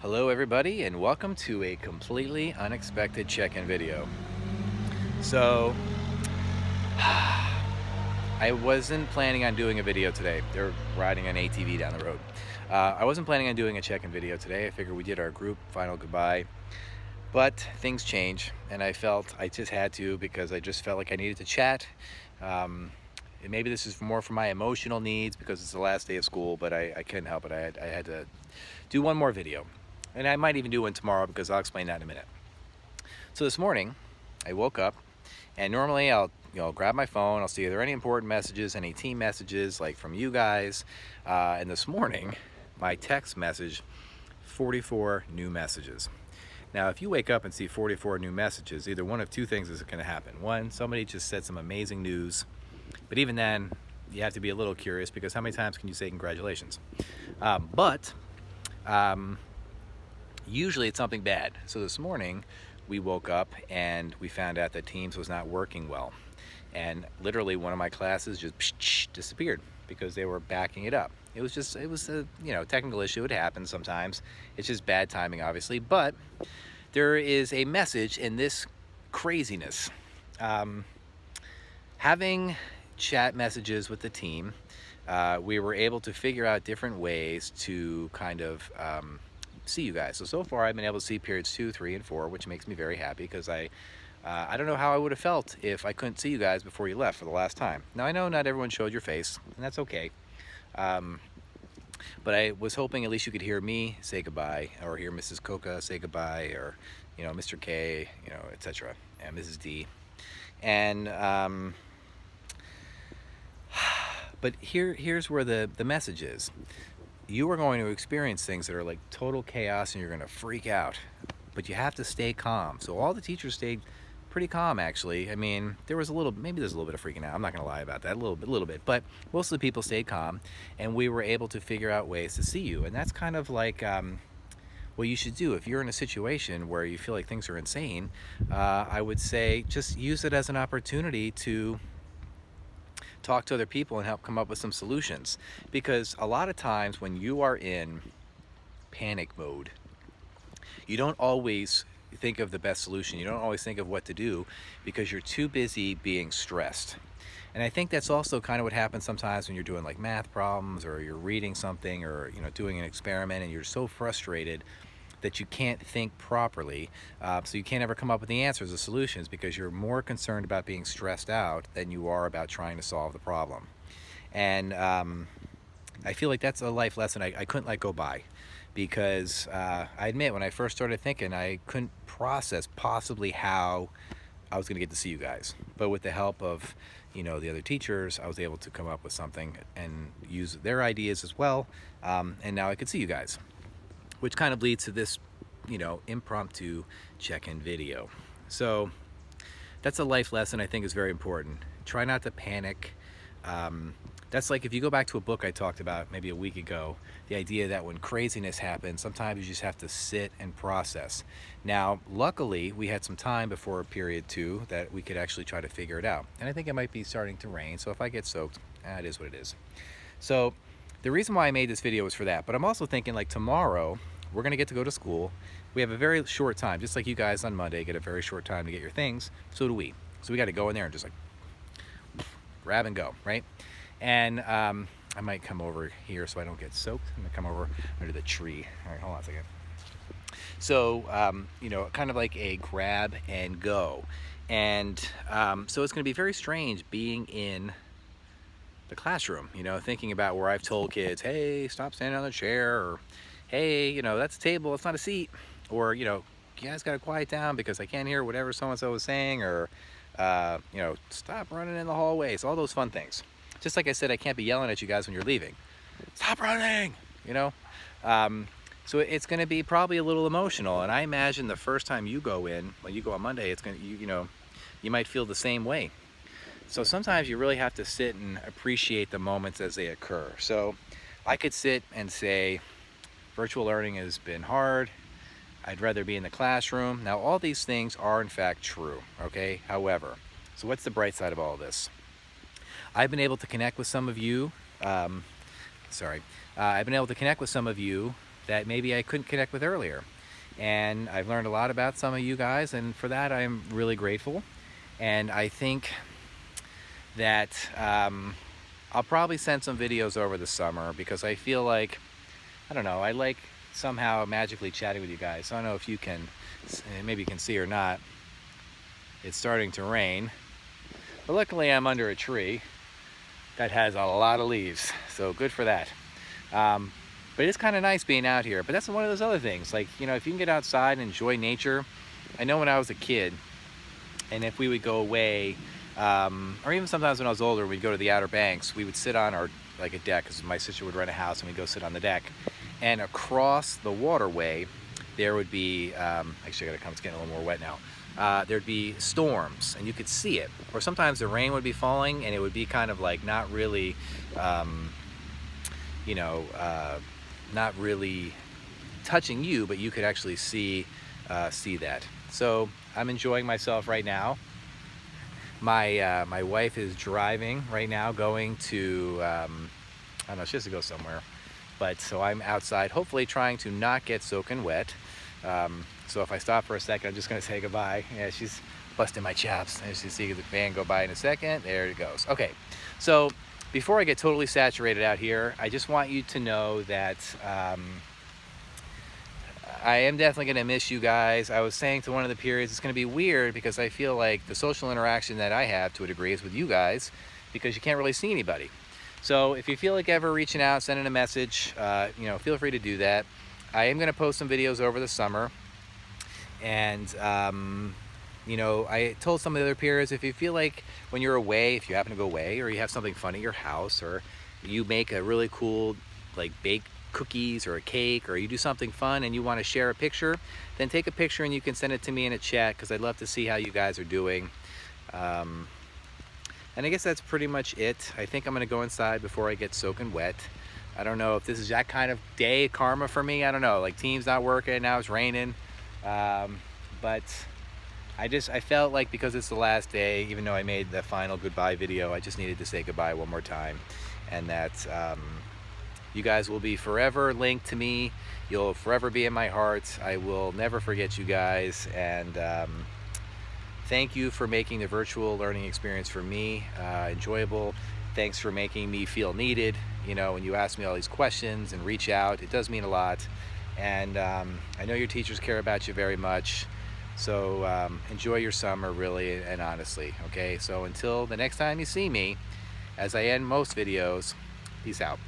Hello everybody and welcome to a completely unexpected check-in video. So, I wasn't planning on doing a video today. They're riding an ATV down the road. I wasn't planning on doing a check-in video today. I figured we did our group final goodbye, but things change and I felt I just had to because I just felt like I needed to chat. And maybe this is more for my emotional needs because it's the last day of school, but I couldn't help it. I had to do one more video. And I might even do one tomorrow because I'll explain that in a minute. So this morning, I woke up and normally I'll grab my phone, I'll see are there any important messages, any team messages like from you guys. And this morning, my text message, 44 new messages. Now, if you wake up and see 44 new messages, either one of two things is going to happen. One, somebody just said some amazing news, but even then, you have to be a little curious because how many times can you say congratulations? Usually it's something bad. So this morning we woke up and we found out that Teams was not working well. And literally one of my classes just disappeared because they were backing it up. It was a technical issue. It happens sometimes. It's just bad timing, obviously. But there is a message in this craziness. Having chat messages with the team, we were able to figure out different ways to kind of see you guys. So far I've been able to see periods 2, 3, and 4, which makes me very happy because I don't know how I would have felt if I couldn't see you guys before you left for the last time. Now I know not everyone showed your face, and that's okay. But I was hoping at least you could hear me say goodbye, or hear Mrs. Coca say goodbye, or Mr. K, etc., and Mrs. D. And but here's where the message is. You are going to experience things that are like total chaos and you're going to freak out, but you have to stay calm. So all the teachers stayed pretty calm, actually. I mean, maybe there's a little bit of freaking out. I'm not going to lie about that, a little bit, but most of the people stayed calm and we were able to figure out ways to see you. And that's kind of like what you should do if you're in a situation where you feel like things are insane. I would say just use it as an opportunity to talk to other people and help come up with some solutions, because a lot of times when you are in panic mode, you don't always think of the best solution. You don't always think of what to do because you're too busy being stressed. And I think that's also kind of what happens sometimes when you're doing like math problems or you're reading something or doing an experiment and you're so frustrated that you can't think properly, so you can't ever come up with the answers or solutions because you're more concerned about being stressed out than you are about trying to solve the problem. And I feel like that's a life lesson I couldn't let go by, because I admit when I first started thinking, I couldn't process possibly how I was going to get to see you guys. But with the help of the other teachers, I was able to come up with something and use their ideas as well, and now I could see you guys, which kind of leads to this, impromptu check-in video. So that's a life lesson I think is very important. Try not to panic. That's like if you go back to a book I talked about maybe a week ago, the idea that when craziness happens, sometimes you just have to sit and process. Now, luckily, we had some time before period 2 that we could actually try to figure it out. And I think it might be starting to rain, so if I get soaked, it is what it is. So the reason why I made this video was for that, but I'm also thinking like tomorrow, we're gonna get to go to school. We have a very short time, just like you guys on Monday get a very short time to get your things, so do we. So we gotta go in there and just like grab and go, right? And I might come over here so I don't get soaked. I'm gonna come over under the tree. All right, hold on a second. So, kind of like a grab and go. And so it's gonna be very strange being in the classroom, thinking about where I've told kids, hey, stop standing on the chair, or hey, that's a table, it's not a seat, or you guys gotta quiet down because I can't hear whatever so-and-so was saying, or stop running in the hallways, all those fun things. Just like I said, I can't be yelling at you guys when you're leaving. Stop running, so it's gonna be probably a little emotional, and I imagine the first time you go in, when you go on Monday, it's gonna, you might feel the same way. So sometimes you really have to sit and appreciate the moments as they occur. So I could sit and say, virtual learning has been hard. I'd rather be in the classroom. Now, all these things are in fact true, okay? However, so what's the bright side of all this? I've been able to connect with some of you. I've been able to connect with some of you that maybe I couldn't connect with earlier. And I've learned a lot about some of you guys, and for that I'm really grateful. And I think that I'll probably send some videos over the summer, because I feel like, I don't know, I like somehow magically chatting with you guys. I don't know if you can, maybe you can see or not. It's starting to rain, but luckily I'm under a tree that has a lot of leaves, so good for that. But it's kind of nice being out here. But that's one of those other things, like, you know, if you can get outside and enjoy nature. I know when I was a kid, and if we would go away, or even sometimes when I was older, we'd go to the Outer Banks, we would sit on our, like a deck, because my sister would rent a house, and we'd go sit on the deck. And across the waterway, there would be, actually I gotta come, it's getting a little more wet now. There'd be storms, and you could see it. Or sometimes the rain would be falling, and it would be kind of like not really, you know, not really touching you, but you could actually see that. So I'm enjoying myself right now. My wife is driving right now, going to, I don't know, she has to go somewhere. But so I'm outside, hopefully trying to not get soaking wet. So if I stop for a second, I'm just gonna say goodbye. Yeah, she's busting my chops. As you see the van go by in a second, there it goes. Okay, so before I get totally saturated out here, I just want you to know that I am definitely gonna miss you guys. I was saying to one of the periods, it's gonna be weird, because I feel like the social interaction that I have to a degree is with you guys, because you can't really see anybody. So if you feel like ever reaching out, sending a message, you know, feel free to do that. I am gonna post some videos over the summer. And you know, I told some of the other peers, if you feel like when you're away, if you happen to go away, or you have something fun at your house, or you make a really cool, like, baked cookies or a cake, or you do something fun and you want to share a picture, then take a picture and you can send it to me in a chat, because I'd love to see how you guys are doing. And I guess that's pretty much it. I think I'm gonna go inside before I get soaking wet. I don't know if this is that kind of day karma for me. I don't know, like, team's not working, now it's raining. But I felt like, because it's the last day, even though I made the final goodbye video, I just needed to say goodbye one more time. And that you guys will be forever linked to me. You'll forever be in my heart. I will never forget you guys. And thank you for making the virtual learning experience for me enjoyable. Thanks for making me feel needed. You know, when you ask me all these questions and reach out, it does mean a lot. And I know your teachers care about you very much. So enjoy your summer, really and honestly, okay? So until the next time you see me, as I end most videos, peace out.